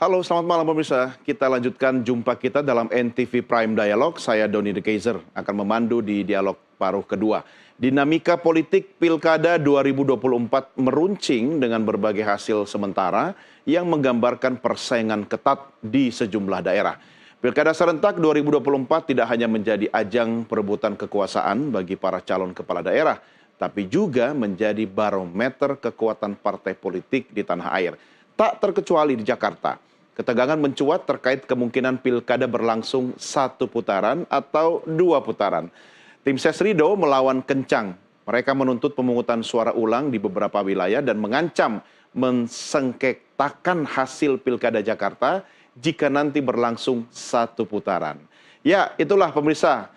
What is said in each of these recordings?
Halo, selamat malam pemirsa. Kita lanjutkan jumpa kita dalam NTV Prime Dialog. Saya Doni De Keizer akan memandu di dialog paruh kedua. Dinamika politik Pilkada 2024 meruncing dengan berbagai hasil sementara yang menggambarkan persaingan ketat di sejumlah daerah. Pilkada serentak 2024 tidak hanya menjadi ajang perebutan kekuasaan bagi para calon kepala daerah, tapi juga menjadi barometer kekuatan partai politik di tanah air. Tak terkecuali di Jakarta. Ketegangan mencuat terkait kemungkinan pilkada berlangsung 1 putaran atau 2 putaran. Tim Ses Ridho melawan kencang. Mereka menuntut pemungutan suara ulang di beberapa wilayah dan mengancam mensengketakan hasil pilkada Jakarta jika nanti berlangsung 1 putaran. Ya, itulah pemirsa.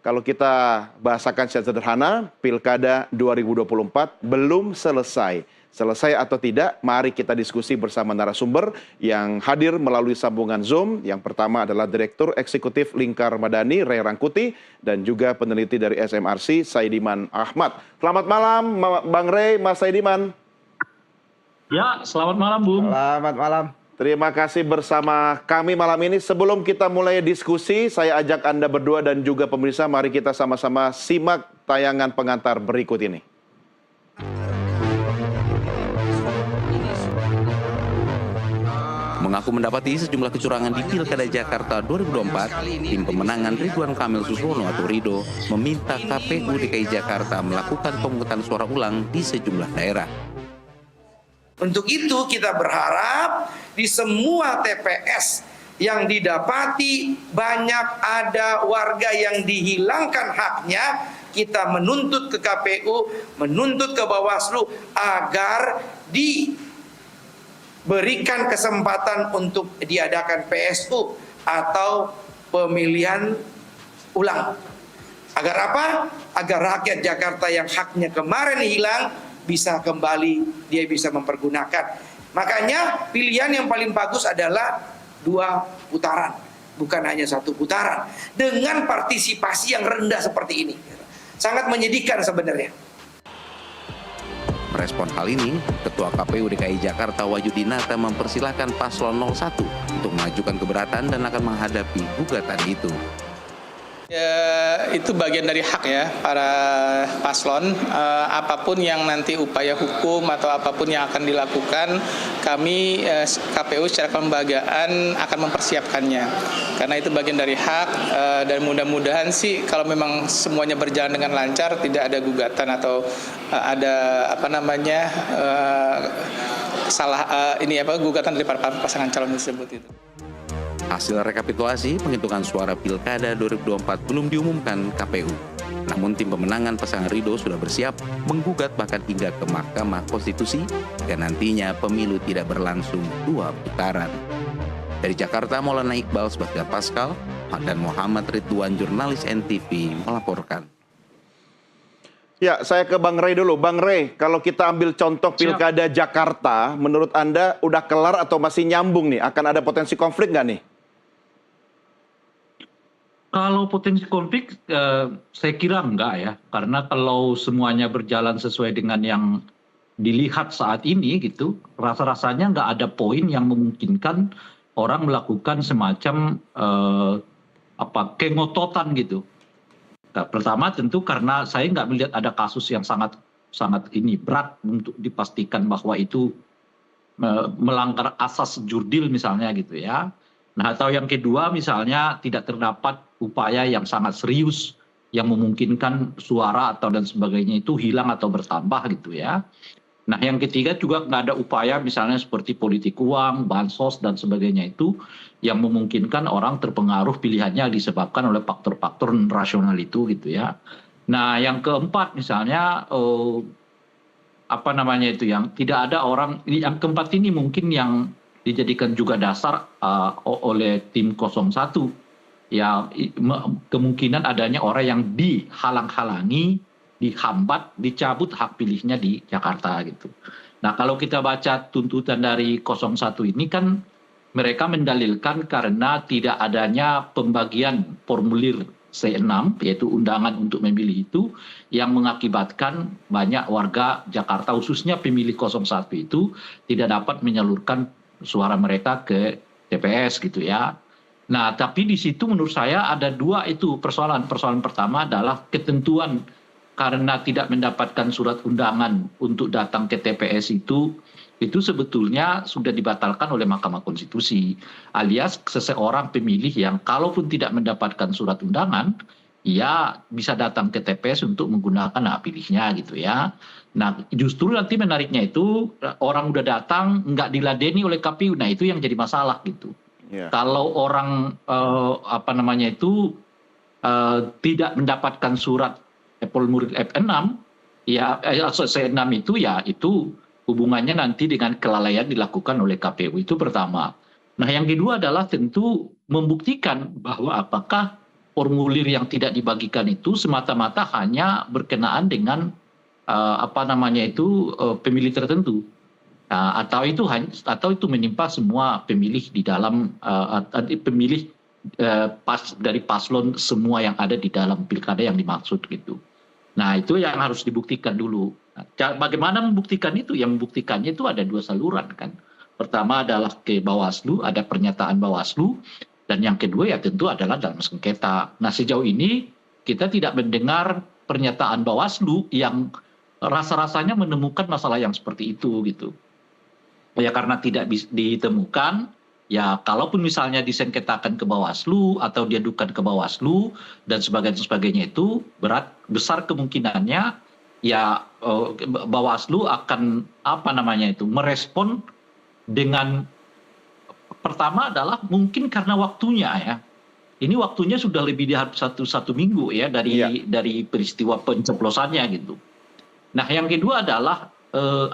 Kalau kita bahasakan secara sederhana, pilkada 2024 belum selesai. Selesai atau tidak, mari kita diskusi bersama narasumber yang hadir melalui sambungan Zoom. Yang pertama adalah Direktur Eksekutif Lingkar Madani, Ray Rangkuti, dan juga peneliti dari SMRC, Saidiman Ahmad. Selamat malam, Bang Ray, Mas Saidiman. Ya, selamat malam, Bung. Selamat malam. Terima kasih bersama kami malam ini. Sebelum kita mulai diskusi, saya ajak Anda berdua dan juga pemirsa, mari kita sama-sama simak tayangan pengantar berikut ini. Mengaku mendapati sejumlah kecurangan di Pilkada Jakarta 2024, tim pemenangan Ridwan Kamil Suswono atau Ridho meminta KPU DKI Jakarta melakukan pemungutan suara ulang di sejumlah daerah. Untuk itu kita berharap di semua TPS yang didapati banyak ada warga yang dihilangkan haknya, kita menuntut ke KPU, menuntut ke Bawaslu agar diberikan kesempatan untuk diadakan PSU atau pemilihan ulang. Agar apa? Agar rakyat Jakarta yang haknya kemarin hilang bisa kembali, dia bisa mempergunakan. Makanya pilihan yang paling bagus adalah 2 putaran, bukan hanya 1 putaran. Dengan partisipasi yang rendah seperti ini, sangat menyedihkan sebenarnya. Merespon hal ini, Ketua KPU DKI Jakarta Wahyudinata mempersilahkan paslon 01 untuk mengajukan keberatan dan akan menghadapi gugatan itu. Ya, itu bagian dari hak ya para paslon, apapun yang nanti upaya hukum atau apapun yang akan dilakukan, kami KPU secara kelembagaan akan mempersiapkannya, karena itu bagian dari hak, dan mudah-mudahan sih kalau memang semuanya berjalan dengan lancar, tidak ada gugatan atau ada gugatan dari para pasangan calon tersebut itu. Hasil rekapitulasi penghitungan suara Pilkada 2024 belum diumumkan KPU. Namun tim pemenangan pasangan Ridho sudah bersiap menggugat bahkan hingga ke Mahkamah Konstitusi dan nantinya pemilu tidak berlangsung 2 putaran. Dari Jakarta, Maulana Iqbal, Sebastian Pascal, dan Muhammad Ridwan, jurnalis NTV, melaporkan. Ya, saya ke Bang Ray dulu. Bang Ray, kalau kita ambil contoh Pilkada Jakarta, menurut Anda udah kelar atau masih nyambung nih? Akan ada potensi konflik nggak nih? Kalau potensi konflik, saya kira enggak ya. Karena kalau semuanya berjalan sesuai dengan yang dilihat saat ini gitu, rasa-rasanya nggak ada poin yang memungkinkan orang melakukan semacam kengototan gitu. Nah, pertama tentu karena saya nggak melihat ada kasus yang sangat berat untuk dipastikan bahwa itu melanggar asas jurdil misalnya gitu ya. Nah, atau yang kedua misalnya tidak terdapat upaya yang sangat serius yang memungkinkan suara atau dan sebagainya itu hilang atau bertambah gitu ya. Nah, yang ketiga juga nggak ada upaya misalnya seperti politik uang, bansos dan sebagainya itu yang memungkinkan orang terpengaruh pilihannya disebabkan oleh faktor-faktor rasional itu gitu ya. Nah, yang keempat misalnya yang tidak ada orang, yang keempat ini mungkin yang dijadikan juga dasar oleh tim 01 ya, kemungkinan adanya orang yang dihalang-halangi, dihambat, dicabut hak pilihnya di Jakarta gitu. Nah, kalau kita baca tuntutan dari 01 ini kan mereka mendalilkan karena tidak adanya pembagian formulir C6 yaitu undangan untuk memilih itu yang mengakibatkan banyak warga Jakarta khususnya pemilih 01 itu tidak dapat menyalurkan suara mereka ke TPS gitu ya. Nah, tapi di situ menurut saya ada dua itu persoalan. Persoalan pertama adalah ketentuan karena tidak mendapatkan surat undangan untuk datang ke TPS itu sebetulnya sudah dibatalkan oleh Mahkamah Konstitusi. Alias seseorang pemilih yang kalaupun tidak mendapatkan surat undangan, ya bisa datang ke TPS untuk menggunakan hak pilihnya gitu ya. Nah, justru nanti menariknya itu orang udah datang nggak diladeni oleh KPU. Nah, itu yang jadi masalah gitu. Ya. Kalau orang tidak mendapatkan surat murid F6 ya C6 itu ya itu hubungannya nanti dengan kelalaian dilakukan oleh KPU itu pertama. Nah, yang kedua adalah tentu membuktikan bahwa apakah formulir yang tidak dibagikan itu semata-mata hanya berkenaan dengan pemilih tertentu. Nah, atau itu menimpa semua pemilih di dalam pemilih dari paslon semua yang ada di dalam pilkada yang dimaksud gitu. Nah, itu yang harus dibuktikan dulu. Nah, bagaimana membuktikan itu? Yang membuktikannya itu ada dua saluran kan. Pertama adalah ke Bawaslu, ada pernyataan Bawaslu, dan yang kedua ya tentu adalah dalam sengketa. Nah, sejauh ini kita tidak mendengar pernyataan Bawaslu yang rasa-rasanya menemukan masalah yang seperti itu gitu. Ya karena tidak ditemukan, ya kalaupun misalnya disengketakan ke Bawaslu atau diadukan ke Bawaslu dan sebagainya itu besar kemungkinannya ya Bawaslu akan merespon dengan pertama adalah mungkin karena waktunya ya. Ini waktunya sudah lebih dari satu minggu ya dari peristiwa pencoblosannya gitu. Nah, yang kedua adalah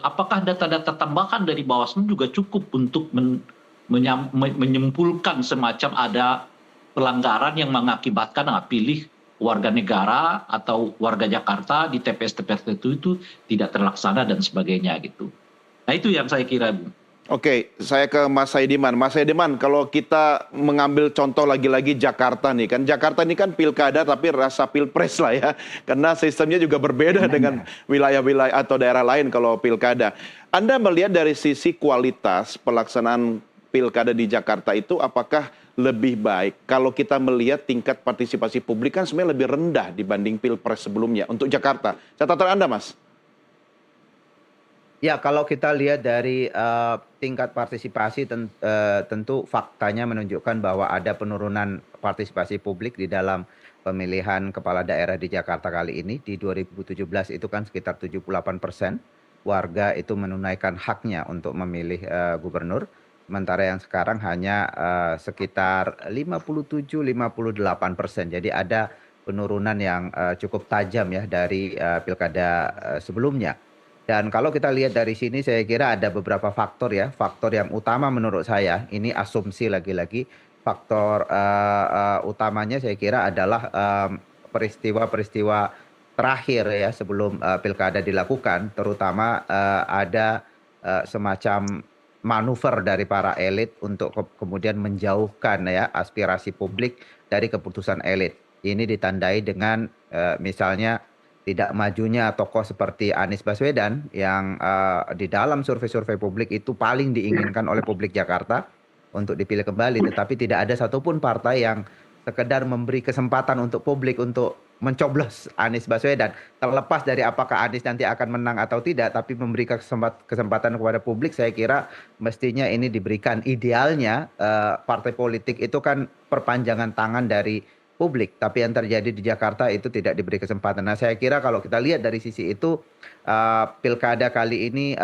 apakah data-data tambahan dari Bawaslu juga cukup untuk menyimpulkan semacam ada pelanggaran yang mengakibatkan hak pilih warga negara atau warga Jakarta di TPS-TPS itu tidak terlaksana dan sebagainya gitu. Nah, itu yang saya kira, Bu. Oke, saya ke Mas Saidiman. Mas Saidiman, kalau kita mengambil contoh lagi-lagi Jakarta nih kan, Jakarta ini kan pilkada tapi rasa pilpres lah ya, karena sistemnya juga berbeda dengan wilayah-wilayah atau daerah lain kalau pilkada. Anda melihat dari sisi kualitas pelaksanaan pilkada di Jakarta itu apakah lebih baik kalau kita melihat tingkat partisipasi publik kan sebenarnya lebih rendah dibanding pilpres sebelumnya untuk Jakarta. Catatan Anda, Mas? Ya, kalau kita lihat dari tingkat partisipasi tentu faktanya menunjukkan bahwa ada penurunan partisipasi publik di dalam pemilihan kepala daerah di Jakarta kali ini. Di 2017 itu kan sekitar 78% warga itu menunaikan haknya untuk memilih gubernur. Sementara yang sekarang hanya sekitar 57-58%. Jadi ada penurunan yang cukup tajam ya dari pilkada sebelumnya. Dan kalau kita lihat dari sini saya kira ada beberapa faktor ya. Faktor yang utama menurut saya, ini asumsi lagi-lagi, faktor utamanya saya kira adalah peristiwa-peristiwa terakhir ya sebelum pilkada dilakukan. Terutama ada semacam manuver dari para elit untuk kemudian menjauhkan ya aspirasi publik dari keputusan elit. Ini ditandai dengan misalnya tidak majunya tokoh seperti Anies Baswedan yang di dalam survei-survei publik itu paling diinginkan oleh publik Jakarta untuk dipilih kembali. Tetapi tidak ada satupun partai yang sekedar memberi kesempatan untuk publik untuk mencoblos Anies Baswedan. Terlepas dari apakah Anies nanti akan menang atau tidak, tapi memberi kesempatan kepada publik, saya kira mestinya ini diberikan. Idealnya partai politik itu kan perpanjangan tangan dari publik, tapi yang terjadi di Jakarta itu tidak diberi kesempatan. Nah, saya kira kalau kita lihat dari sisi itu, pilkada kali ini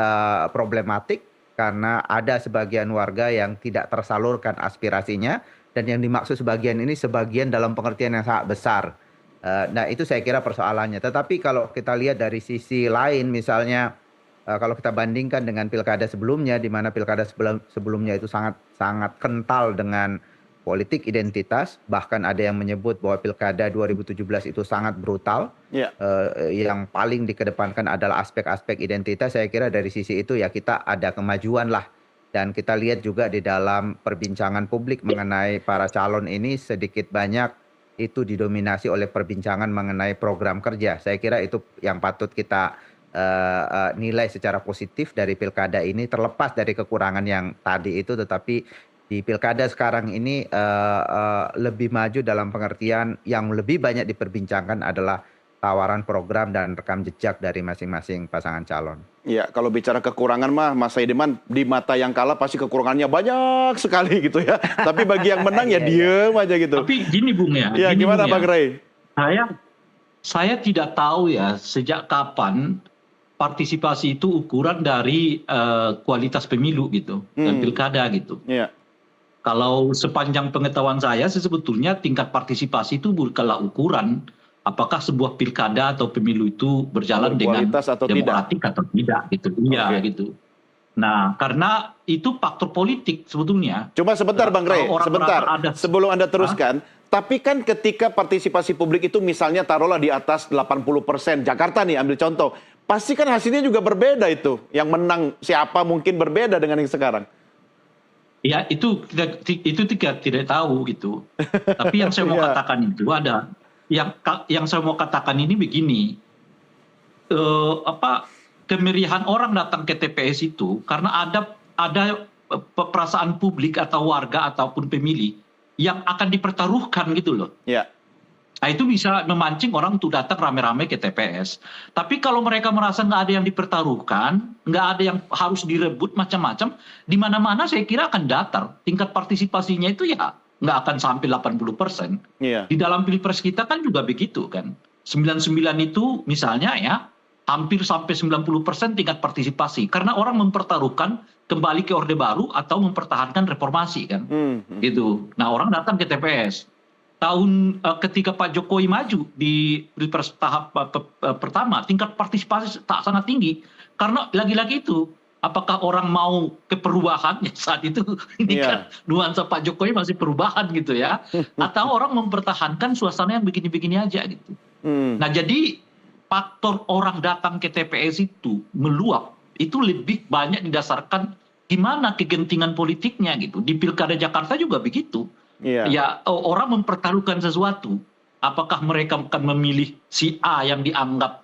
problematik karena ada sebagian warga yang tidak tersalurkan aspirasinya, dan yang dimaksud sebagian ini sebagian dalam pengertian yang sangat besar. Nah, itu saya kira persoalannya. Tetapi kalau kita lihat dari sisi lain, misalnya kalau kita bandingkan dengan pilkada sebelumnya, di mana pilkada sebelumnya itu sangat kental dengan politik identitas, bahkan ada yang menyebut bahwa pilkada 2017 itu sangat brutal. Yang paling dikedepankan adalah aspek-aspek identitas. Saya kira dari sisi itu ya kita ada kemajuan lah. Dan kita lihat juga di dalam perbincangan publik mengenai para calon ini sedikit banyak itu didominasi oleh perbincangan mengenai program kerja. Saya kira itu yang patut kita nilai secara positif dari pilkada ini terlepas dari kekurangan yang tadi itu, tetapi di pilkada sekarang ini lebih maju dalam pengertian yang lebih banyak diperbincangkan adalah tawaran program dan rekam jejak dari masing-masing pasangan calon. Ya, kalau bicara kekurangan mah, Mas Saidiman, di mata yang kalah pasti kekurangannya banyak sekali gitu ya. Tapi bagi yang menang ya diem aja gitu. Tapi gini Bung ya. Ya, gini, gimana Bung, Bang Ray? Saya tidak tahu ya sejak kapan partisipasi itu ukuran dari kualitas pemilu gitu dan pilkada gitu. Iya. Kalau sepanjang pengetahuan saya sebetulnya tingkat partisipasi itu bukanlah ukuran apakah sebuah pilkada atau pemilu itu berjalan dengan demokratik atau tidak gitu. Iya gitu. Nah, karena itu faktor politik sebetulnya. Cuma sebentar Bang Ray, sebentar. Sebelum Anda teruskan, tapi kan ketika partisipasi publik itu misalnya taruhlah di atas 80%, Jakarta nih ambil contoh, pasti kan hasilnya juga berbeda itu. Yang menang siapa mungkin berbeda dengan yang sekarang. Ya, itu tidak tahu gitu. Tapi yang saya mau katakan itu ada yang saya mau katakan ini begini, kemeriahan orang datang ke TPS itu karena ada perasaan publik atau warga ataupun pemilih yang akan dipertaruhkan gitu loh. Ya. Nah, itu bisa memancing orang untuk datang rame-rame ke TPS. Tapi kalau mereka merasa nggak ada yang dipertaruhkan, nggak ada yang harus direbut macam-macam, di mana-mana saya kira akan datar. Tingkat partisipasinya itu ya nggak akan sampai 80%. Iya. Di dalam pilpres kita kan juga begitu kan. 99 itu misalnya ya hampir sampai 90% tingkat partisipasi. Karena orang mempertaruhkan kembali ke Orde Baru atau mempertahankan reformasi kan. Gitu. Nah, orang datang ke TPS. Ketika Pak Jokowi maju di pilpres tahap pertama, tingkat partisipasi tak sangat tinggi. Karena lagi-lagi itu, apakah orang mau ke perubahan saat itu ini kan nuansa Pak Jokowi masih perubahan gitu ya, atau orang mempertahankan suasana yang begini-begini aja gitu. Nah, jadi faktor orang datang ke TPS itu meluap itu lebih banyak didasarkan gimana kegentingan politiknya gitu. Di Pilkada Jakarta juga begitu. Ya, orang mempertaruhkan sesuatu. Apakah mereka akan memilih si A yang dianggap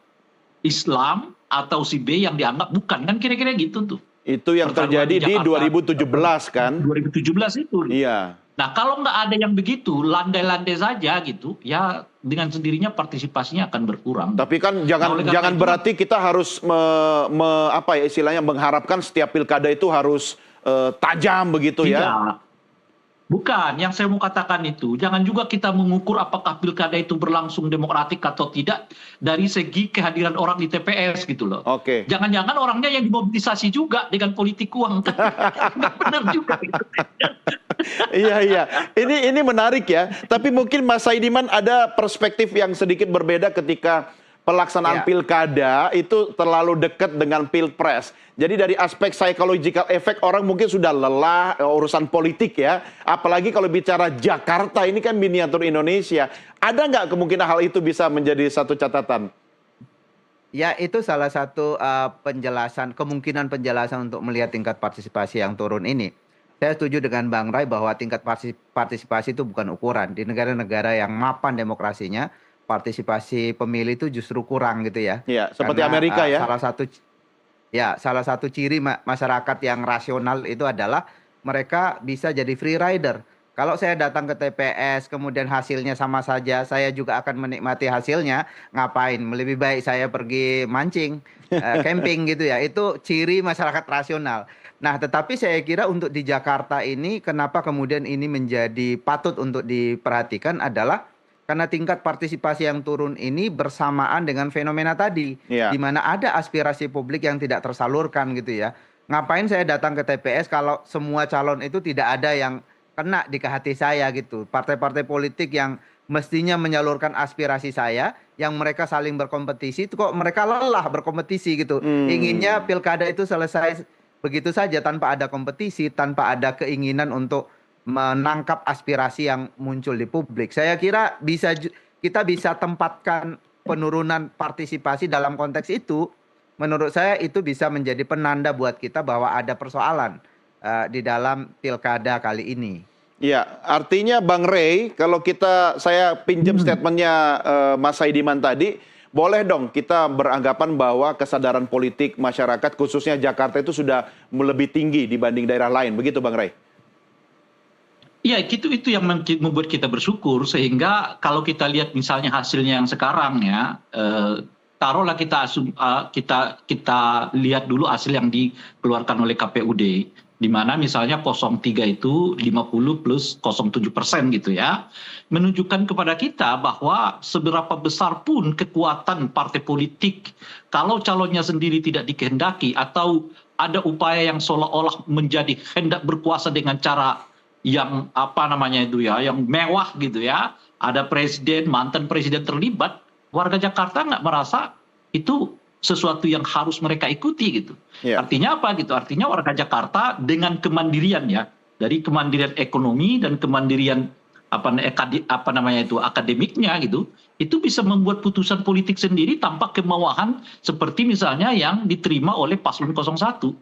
Islam atau si B yang dianggap bukan, kan kira-kira gitu tuh. Itu yang terjadi di 2017 kan? 2017 itu. Iya. Nah, kalau nggak ada yang begitu, landai-landai saja gitu, ya dengan sendirinya partisipasinya akan berkurang. Tapi kan jangan berarti kita harus istilahnya mengharapkan setiap pilkada itu harus tajam begitu ya? Bukan, yang saya mau katakan itu, jangan juga kita mengukur apakah pilkada itu berlangsung demokratik atau tidak dari segi kehadiran orang di TPS gitu loh. Oke. Jangan-jangan orangnya yang dimobilisasi juga dengan politik uang. Nggak benar juga. Gitu. Iya. Ini menarik ya. Tapi mungkin Mas Saidiman ada perspektif yang sedikit berbeda ketika pelaksanaan pilkada itu terlalu dekat dengan pilpres. Jadi dari aspek psychological effect orang mungkin sudah lelah urusan politik ya. Apalagi kalau bicara Jakarta, ini kan miniatur Indonesia. Ada nggak kemungkinan hal itu bisa menjadi satu catatan? Ya, itu salah satu kemungkinan penjelasan untuk melihat tingkat partisipasi yang turun ini. Saya setuju dengan Bang Ray bahwa tingkat partisipasi itu bukan ukuran. Di negara-negara yang mapan demokrasinya, partisipasi pemilih itu justru kurang gitu ya. Iya, seperti Amerika ya. Salah satu ciri masyarakat yang rasional itu adalah mereka bisa jadi free rider. Kalau saya datang ke TPS kemudian hasilnya sama saja, saya juga akan menikmati hasilnya. Ngapain? Lebih baik saya pergi mancing, camping gitu ya. Itu ciri masyarakat rasional. Nah, tetapi saya kira untuk di Jakarta ini, kenapa kemudian ini menjadi patut untuk diperhatikan adalah karena tingkat partisipasi yang turun ini bersamaan dengan fenomena tadi, di mana ada aspirasi publik yang tidak tersalurkan gitu ya. Ngapain saya datang ke TPS kalau semua calon itu tidak ada yang kena di hati saya gitu. Partai-partai politik yang mestinya menyalurkan aspirasi saya, yang mereka saling berkompetisi, itu kok mereka lelah berkompetisi gitu. Inginnya pilkada itu selesai begitu saja tanpa ada kompetisi, tanpa ada keinginan untuk menangkap aspirasi yang muncul di publik. Saya kira kita bisa tempatkan penurunan partisipasi dalam konteks itu. Menurut saya itu bisa menjadi penanda buat kita bahwa ada persoalan di dalam pilkada kali ini. Ya, artinya Bang Ray, kalau saya pinjam statementnya Mas Saidiman tadi, boleh dong kita beranggapan bahwa kesadaran politik masyarakat khususnya Jakarta itu sudah lebih tinggi dibanding daerah lain, begitu Bang Ray? Ya, itu yang membuat kita bersyukur, sehingga kalau kita lihat misalnya hasilnya yang sekarang ya, taruhlah kita lihat dulu hasil yang dikeluarkan oleh KPUD, di mana misalnya 03 itu 50 plus 07% gitu ya, menunjukkan kepada kita bahwa seberapa besar pun kekuatan partai politik, kalau calonnya sendiri tidak dikehendaki atau ada upaya yang seolah-olah menjadi hendak berkuasa dengan cara yang yang mewah gitu ya, ada presiden, mantan presiden terlibat, warga Jakarta nggak merasa itu sesuatu yang harus mereka ikuti gitu. Artinya apa gitu? Artinya warga Jakarta dengan kemandirian ya, dari kemandirian ekonomi dan kemandirian akademiknya gitu, itu bisa membuat putusan politik sendiri tanpa kemauan seperti misalnya yang diterima oleh paslon 01.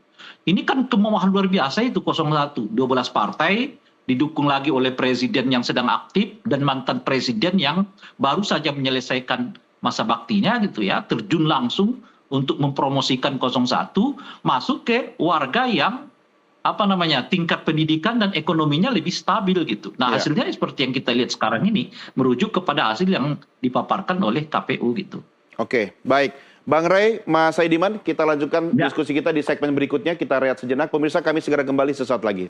Ini kan kemauan luar biasa itu 01, 12 partai didukung lagi oleh presiden yang sedang aktif dan mantan presiden yang baru saja menyelesaikan masa baktinya gitu ya, terjun langsung untuk mempromosikan 01 masuk ke warga yang tingkat pendidikan dan ekonominya lebih stabil gitu. Nah, hasilnya seperti yang kita lihat sekarang ini merujuk kepada hasil yang dipaparkan oleh KPU gitu. Oke, baik. Bang Ray, Mas Saidiman, kita lanjutkan diskusi kita di segmen berikutnya. Kita rehat sejenak. Pemirsa, kami segera kembali sesaat lagi.